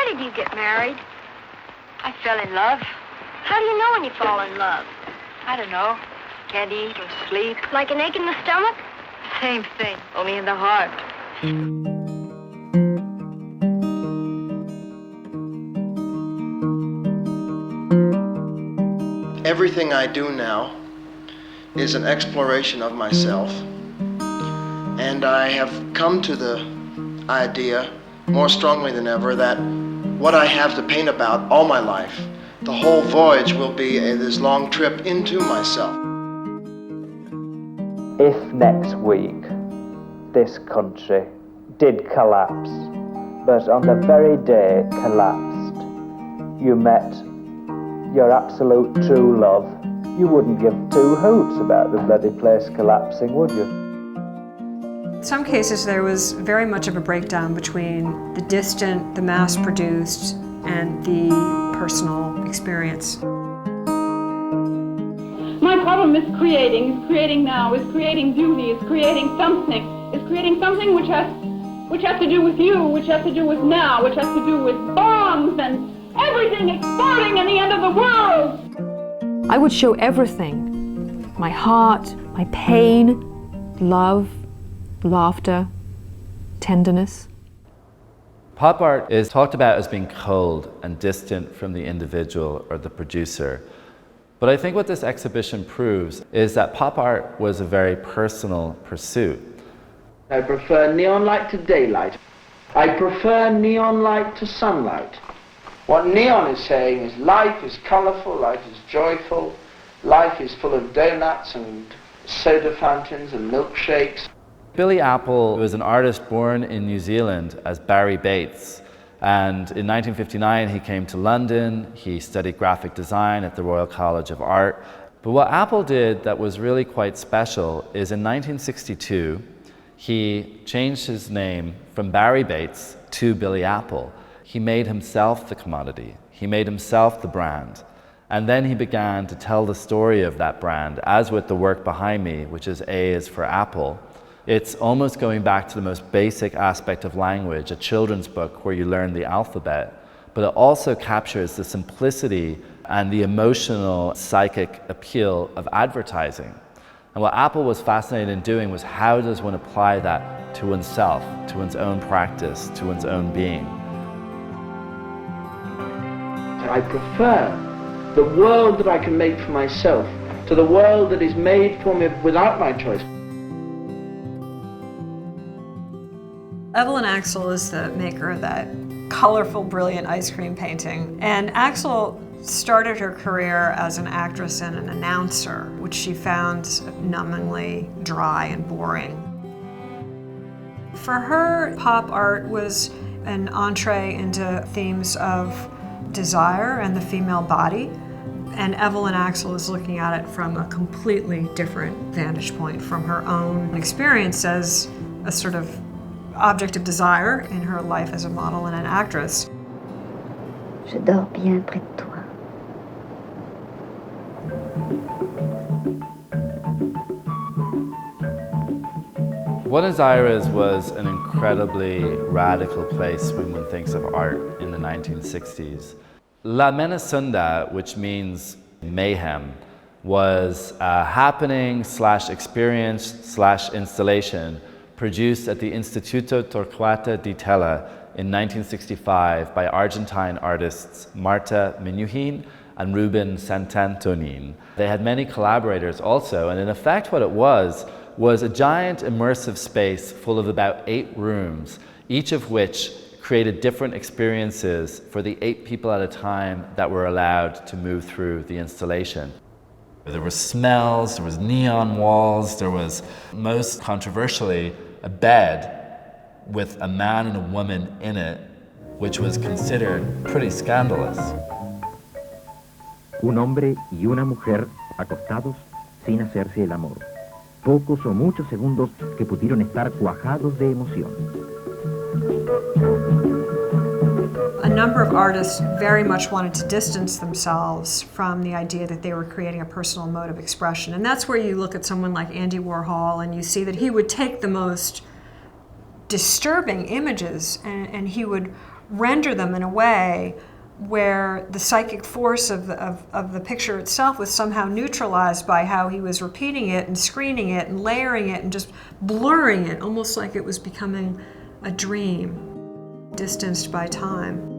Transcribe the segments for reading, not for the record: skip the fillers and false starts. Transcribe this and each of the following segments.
Why did you get married? I fell in love. How do you know when you fall in love? I don't know. Can't eat or sleep. Like an ache in the stomach? Same thing, only in the heart. Everything I do now is an exploration of myself. And I have come to the idea, more strongly than ever, that what I have to paint about all my life, the whole voyage will be this long trip into myself. If next week this country did collapse, but on the very day it collapsed, you met your absolute true love, you wouldn't give two hoots about the bloody place collapsing, would you? In some cases there was very much of a breakdown between the distant, the mass-produced, and the personal experience. My problem is creating now, is creating beauty, is creating something which has to do with you, which has to do with now, which has to do with bombs and everything exploding and the end of the world. I would show everything. My heart, my pain, love, laughter, tenderness. Pop art is talked about as being cold and distant from the individual or the producer. But I think what this exhibition proves is that pop art was a very personal pursuit. I prefer neon light to daylight. I prefer neon light to sunlight. What neon is saying is life is colorful, life is joyful, life is full of donuts and soda fountains and milkshakes. Billy Apple was an artist born in New Zealand as Barry Bates. And in 1959, he came to London. He studied graphic design at the Royal College of Art. But what Apple did that was really quite special is in 1962, he changed his name from Barry Bates to Billy Apple. He made himself the commodity. He made himself the brand. And then he began to tell the story of that brand, as with the work behind me, which is A is for Apple. It's almost going back to the most basic aspect of language, a children's book where you learn the alphabet, but it also captures the simplicity and the emotional, psychic appeal of advertising. And what Apple was fascinated in doing was how does one apply that to oneself, to one's own practice, to one's own being. I prefer the world that I can make for myself to the world that is made for me without my choice. Evelyn Axel is the maker of that colorful, brilliant ice cream painting. And Axel started her career as an actress and an announcer, which she found numbingly dry and boring. For her, pop art was an entree into themes of desire and the female body. And Evelyn Axel is looking at it from a completely different vantage point, from her own experience as a sort of object of desire in her life as a model and an actress. Je dors bien près de toi. Buenos Aires was an incredibly radical place when one thinks of art in the 1960s. La Menasunda, which means mayhem, was a happening / experience / installation produced at the Instituto Torquato di Tella in 1965 by Argentine artists Marta, Minujín and Rubén Santantonín. They had many collaborators also, and in effect what it was a giant immersive space full of about 8 rooms, each of which created different experiences for the 8 people at a time that were allowed to move through the installation. There were smells, there was neon walls, there was, most controversially, a bed with a man and a woman in it, which was considered pretty scandalous. Un hombre y una mujer acostados sin hacerse el amor. Pocos o muchos segundos que pudieron estar cuajados de emoción. A number of artists very much wanted to distance themselves from the idea that they were creating a personal mode of expression. And that's where you look at someone like Andy Warhol and you see that he would take the most disturbing images and he would render them in a way where the psychic force of the picture itself was somehow neutralized by how he was repeating it and screening it and layering it and just blurring it, almost like it was becoming a dream, distanced by time.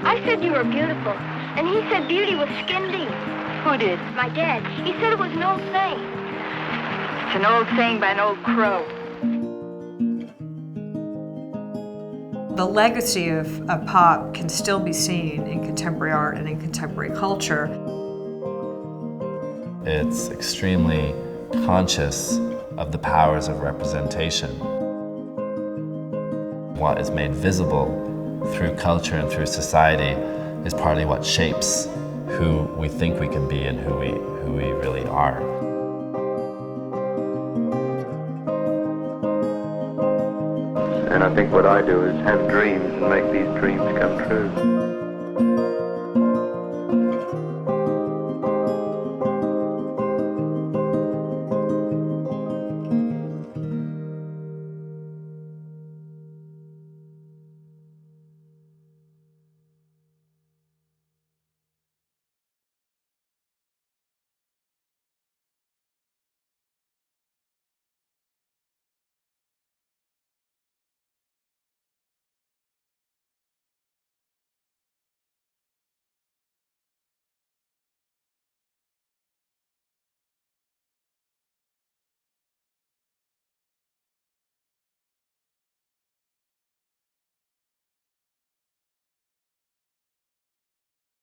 I said you were beautiful, and he said beauty was skin deep. Who did? My dad. He said it was an old saying. It's an old saying by an old crow. The legacy of pop can still be seen in contemporary art and in contemporary culture. It's extremely conscious of the powers of representation. What is made visible through culture and through society is partly what shapes who we think we can be and who we really are. And I think what I do is have dreams and make these dreams come true.